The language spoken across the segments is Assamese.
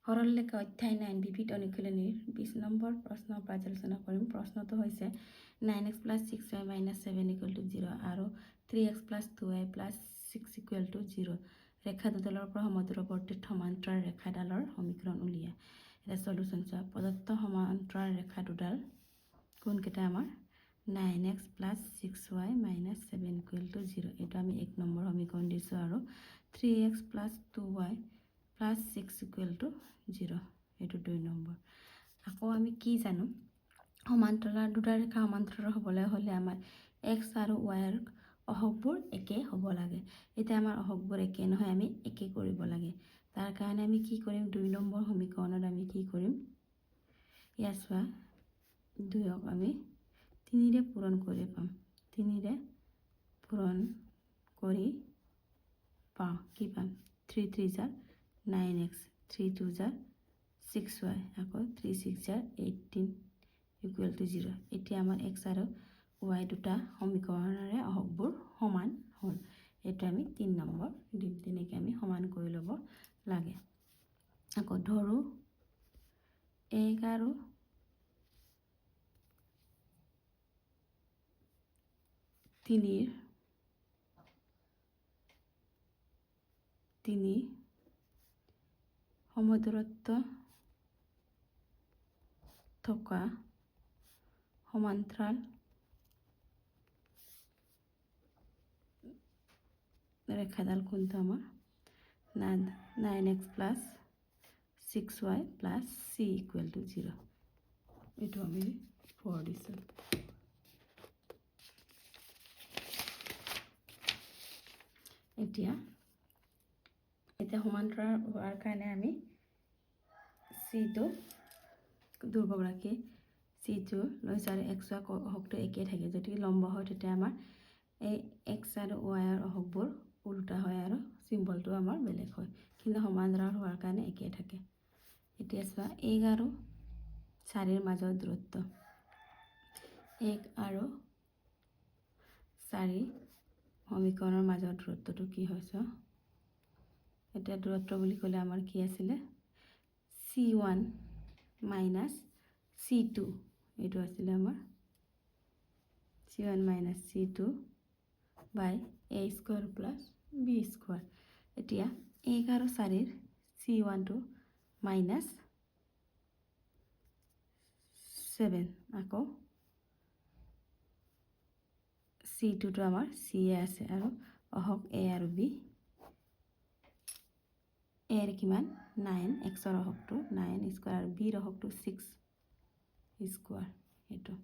সৰলৰেখা অধ্যায় 9 বিবিধ অনুশীলনীৰ 20 নম্বৰ প্ৰশ্নৰ পৰ্যালোচনা কৰিম। প্ৰশ্নটো হৈছে 9x + 6y - 7 = 0 আৰু 3x + 2y + 6 = 0 ৰেখা দুডালৰ পৰা সমদূৰৱৰ্তী সমান্তৰাল ৰেখাডালৰ সমীকৰণ উলিয়া। এটা সলিউশন চোৱা। প্ৰদত্ত সমান্তৰাল ৰেখা দুডাল কোনকেইটা আমাৰ 9x + 6y - 7 = 0 এইটো আমি 1 নম্বৰ সমীকৰণ দিছোঁ আৰু 3x + 2y + 6 = 0 এইটো 2 নম্বৰ। আকৌ আমি কি জানো সমান্তৰাল দুটা ৰেখা সমান্তৰাল হ'বলৈ হ'লে আমাৰ x আৰু y ৰ অহকবোৰ একে হ'ব লাগে। এতিয়া আমাৰ অহকবোৰ একে নহয়, আমি একে কৰিব লাগে। তাৰ কাৰণে আমি কি কৰিম 2 নম্বৰ সমীকৰণত আমি কি কৰিম ইয়াত চোৱা 2ক আমি 3ৰে পূৰণ কৰি পাম। 3ৰে পূৰণ কৰি পাওঁ কি পাম 3 3 * 9x 3 2 * 6y আকৌ 3 6 * 18 = 0 এতিয়া আমাৰ x আৰু y দুটা সমীকৰণৰে অহকবোৰ সমান হ'ল। এইটো আমি 3 নম্বৰ দিম। তেনেকৈ আমি সমান কৰি ল'ব লাগে। আকৌ ধৰো 1 আৰু 3 সমদূৰত্ব থকা সমান্তৰাল ৰেখাডাল কোনটো আমাৰ 9x + 6y + c = 0 এইটো আমি 4 দিছোঁ। এতিয়া সমান্তৰাল হোৱাৰ কাৰণে আমি c-টো দুৰ্বল ৰাখি c-টো লৈছোঁ আৰু x ৰ অহকটো একেই থাকে। যদি লম্ব হয় তেতিয়া আমাৰ এই x আৰু y ৰ অহকবোৰ উল্টা হয় আৰু চিম্বলটো আমাৰ বেলেগ হয়, কিন্তু সমান্তৰাল হোৱাৰ কাৰণে একেই থাকে। এতিয়া চোৱা 1 আৰু 4ৰ মাজৰ দূৰত্ব 1 আৰু 4 সমীকৰণৰ মাজৰ দূৰত্বটো কি হয় চোৱা। এতিয়া দূৰত্ব বুলি ক'লে আমাৰ কি আছিলে c1 - c2 এইটো আছিলে আমাৰ c1 - c2 / a² + b²। এতিয়া 1 আৰু 4ৰ c1টো -7 আকৌ c2টো আমাৰ c আছে আৰু অহক a আৰু b। a ৰ কিমান 9 x ৰ অহকটো 9² আৰু b ৰ অহকটো 6² এইটো।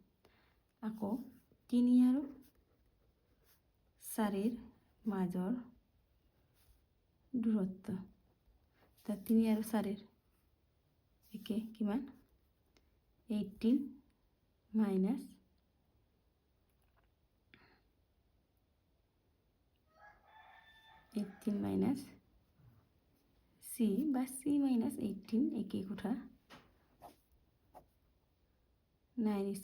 আকৌ 3 আৰু 4ৰ মাজৰ দূৰত্ব 3 আৰু 4ৰ একে কিমান 18 - c বা c - 18 একেই কথা 9² +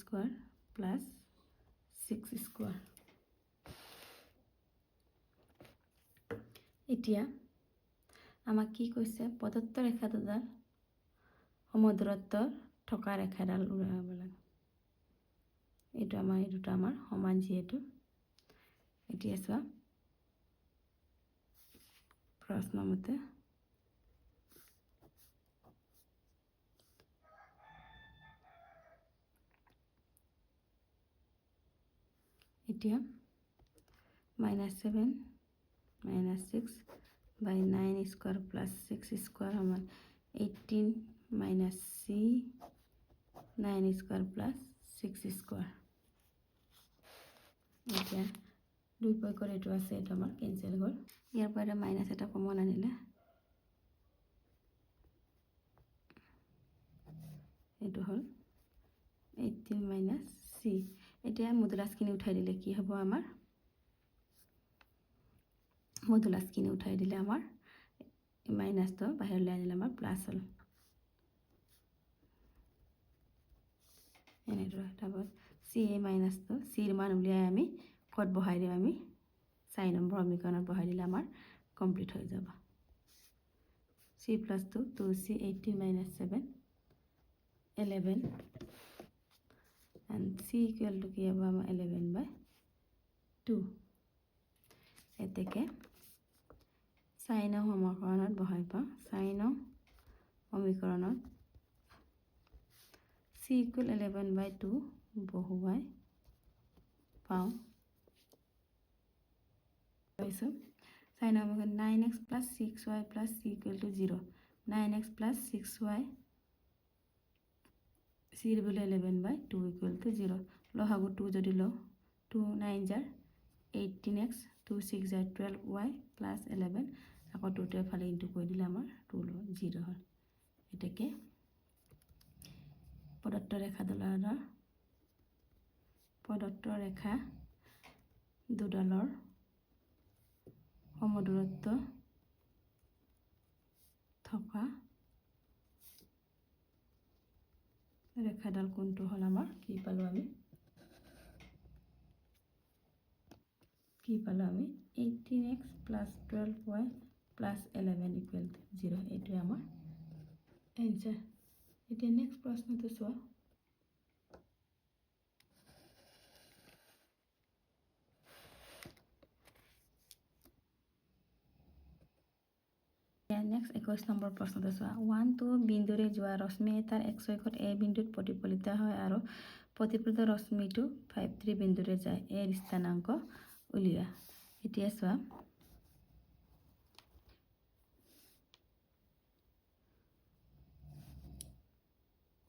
6²। এতিয়া আমাক কি কৈছে প্ৰদত্ত ৰেখা দুডাল সমদূৰত্ব থকা ৰেখাডাল উলিয়াব লাগে। এইটো আমাৰ এই দুটা আমাৰ সমান যিহেতু। এতিয়া চোৱা প্ৰশ্ন মতে এতিয়া -7 - 6 / 9² + 6² সমান 18 - c 9² + 6²। এতিয়া 2 পক্ষৰ এইটো আছে, এইটো আমাৰ কেঞ্চেল হ'ল। ইয়াৰ পৰা মাইনাছ এটা কমন আনিলে এইটো হ'ল 18 - c। এতিয়া মডুলাছখিনি উঠাই দিলে কি হ'ব আমাৰ মডুলাছখিনি উঠাই দিলে আমাৰ মাইনাছটো বাহিৰলৈ আনিলে আমাৰ প্লাছ হ'ল। এনেদৰে তাৰপৰা c মাইনাছটো c ৰ মান উলিয়াই আমি ক'ত বহাই দিম আমি 4 নম্বৰ সমীকৰণত বহাই দিলে আমাৰ কমপ্লিট হৈ যাব। c plus 2, 2c 18 minus 7, 11, and c equal to কি হবে আমার 11/2 এতেকে সাইন সমীকৰণত বহাই পাওঁ সাইন সমীকৰণত c equal 11/2 বহুৱাই পাওঁ পাইছোঁ সাইন সমীকৰণ 9x plus 6y plus c equal to 0 9x plus 6y c equal to 11/2 equal to 0 লসাগু 2 যদি লওঁ 2 9 jar 18x 2 6 jar 12y plus 11 আকৌ 2 তে ফালে ইনটু কৰি দিলে আমাৰ 2 ল 0 হ'ল এটাকে প্ৰদত্ত ৰেখা দুডালৰ সমদূৰত্ব থকা ৰেখাডাল কোনটো হ'ল আমাৰ কি পালো আমি 18x plus 12y plus 11 equal to 0 এইটো আমাৰ এনসাৰ এটা নেক্সট প্ৰশ্নটো চোৱা নেক্সট 21 নম্বৰ প্ৰশ্নটো চোৱা 1 2 বিন্দুৰে যোৱা ৰশ্মি এটাৰ x অক্ষত a বিন্দুত প্ৰতিফলিত হয় আৰু প্ৰতিফলিত ৰশ্মিটো 5 3 বিন্দুৰে যায় এৰ স্থানাংক উলিওৱা এতিয়া চোৱা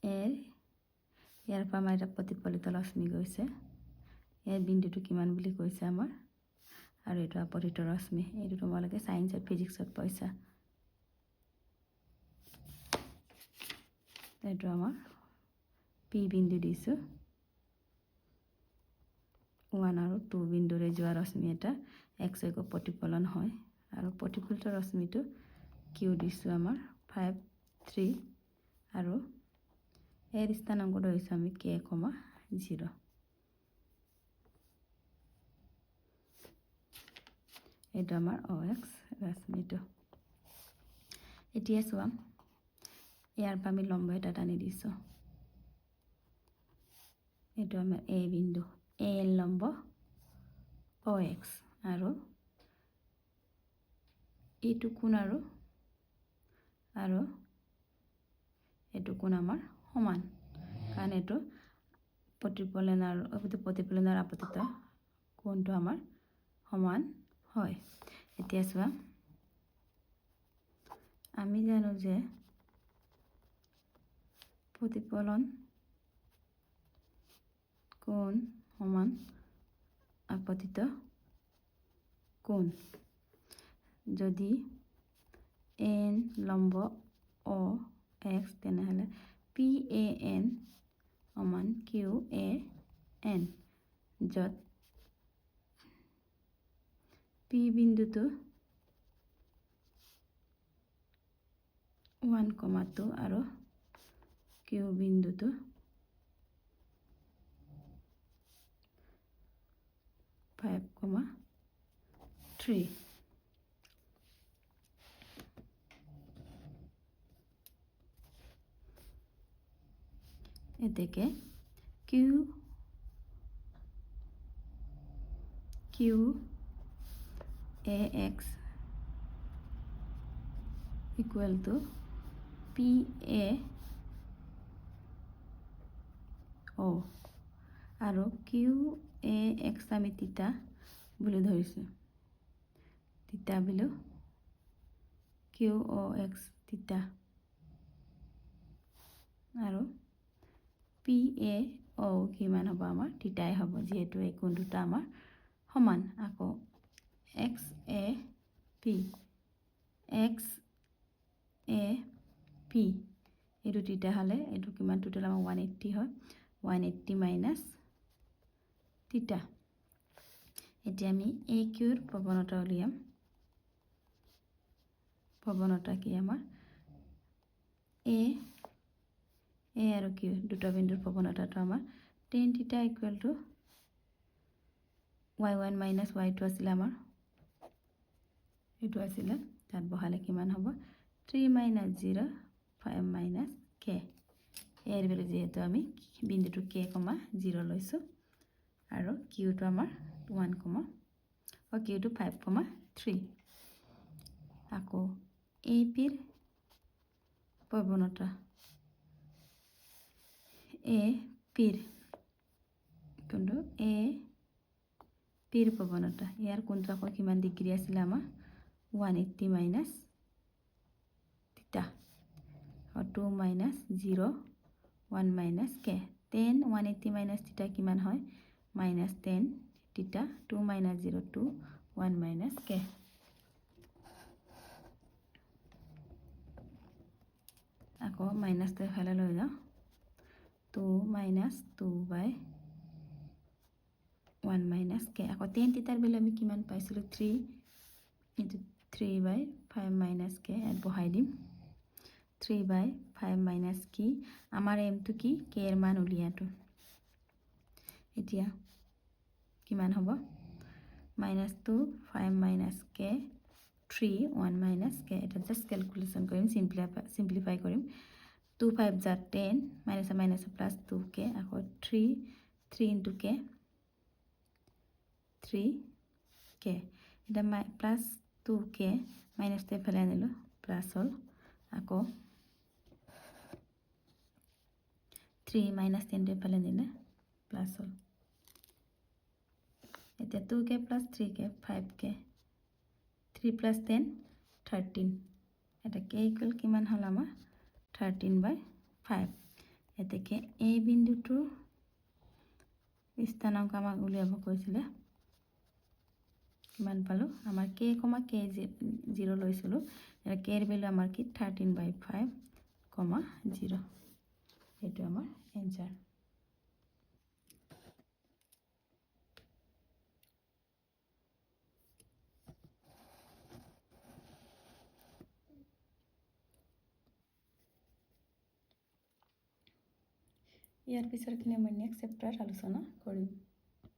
এৰ ইয়াৰ পৰা আমাৰ এটা প্ৰতিফলিত ৰশ্মি গৈছে এৰ বিন্দুটো কিমান বুলি কৈছে আমাৰ আৰু এটা আপতিত ৰশ্মি এইটো তোমালোকে সায়েন্স আৰু ফিজিক্সত পাইছা এইটো আমাৰ পি বিন্দু দিছো 1 আৰু 2 বিন্দুৰে যোৱা ৰশ্মি এটা x অক্ষত প্ৰতিফলন হয় আৰু প্ৰতিফলিত ৰশ্মিটো কিউ দিছো আমাৰ 5 3 আৰু এৰ স্থানাঙ্কটো হৈছে আমি k, 0 এটা আমাৰ ox ৰশ্মিটো এতিয়া চোৱা ইয়াৰ পৰা আমি লম্ব এটা টানি দিছো এটা আমাৰ a বিন্দু a লম্ব ox আৰু এইটো কোণ আৰু এইটো কোণ আমাৰ সমান কাৰণ এইটো প্ৰতিফলনৰ আপতিত কোণটো আমাৰ সমান হয় এতিয়া চোৱা আমি জানো যে প্ৰতিফলন কোণ সমান আপতিত কোণ যদি n লম্ব o x তেনেহলে PAN সমান QAN যত P বিন্দুটো 1,2 আৰু Q বিন্দুটো 5,3 এতেকে QAX equal to PAO আৰু QAX আমি থিটা বুলি ধৰিছো থিটা বিলো QOX থিটা আৰু PAO কিমান হ'ব আমাৰ থিটাই হ'ব যেহেতু এই কোণ দুটা আমাৰ সমান আকৌ XAP এইটো থিটা হলে এইটো কিমান টোটাল আমাৰ 180 হয় 180 মাইনাস থিটা এতিয়া আমি AQ ৰ প্ৰৱণতা উলিয়াম প্ৰৱণতা কি আমাৰ A আৰু Q দুটা বিন্দুৰ প্ৰৱণতাটো আমাৰ tan থিটা equal to y1 minus y2 আছিল আমাৰ এইটো আছিল তাত বহালে কিমান হ'ব 3 minus 0 5 minus k এর ভ্যালু যেহেতু আমি বিন্দুটো k, 0 লৈছো আৰু q টো আমাৰ 1, q টো 5, 3 আকৌ a পিৰ প্ৰৱণতা a পিৰ কোনটো a পিৰ প্ৰৱণতা ইয়াৰ কোনটো আকৌ কিমান ডিগ্ৰী আছিল আমাৰ 180 minus theta और 2 minus 0 1 minus k 10 180 minus theta किमान है minus 10 theta 2 minus 0 2 1 minus k আকৌ minus তে ফালে লৈ যাও 2 minus 2 by 1 minus k আকৌ 10 theta ভ্যালু আমি কিমান পাইছিলো 3 into 3 by 5 minus k এত বহাই দিম 3 by 5 minus কি আমাৰ m to কি k এর মান উলিয়াটো এতিয়া কিমান হ'ব minus 2 5 minus k 3 1 minus k এটা জাস্ট ক্যালকুলেশন কৰিম সিম্পলিফাই কৰিম 2 5 যা 10 minus minus plus 2k আকৌ 3 into k 3k এটা plus 2k minus তে ফেলে আনিলো প্লাস হল আকৌ 3 minus 10 তে ফেলে নিলে প্লাস হল এতিয়া 2k plus 3k 5k 3 plus 10 13 এটা k equal কিমান হল আমাৰ 13 by 5 এতেকে a বিন্দুটো স্থানাঙ্ক আমাক উলিয়াব কৈছিলে কিমান পালো আমাৰ k, k 0 লৈছিলো এটা k এৰ ভ্যালু আমাৰ কি 13 by 5, 0 এটো আমাৰ आंसर ইয়াৰ পিছৰখিনি মই নেক্সট চেপ্টাৰত আলোচনা কৰিম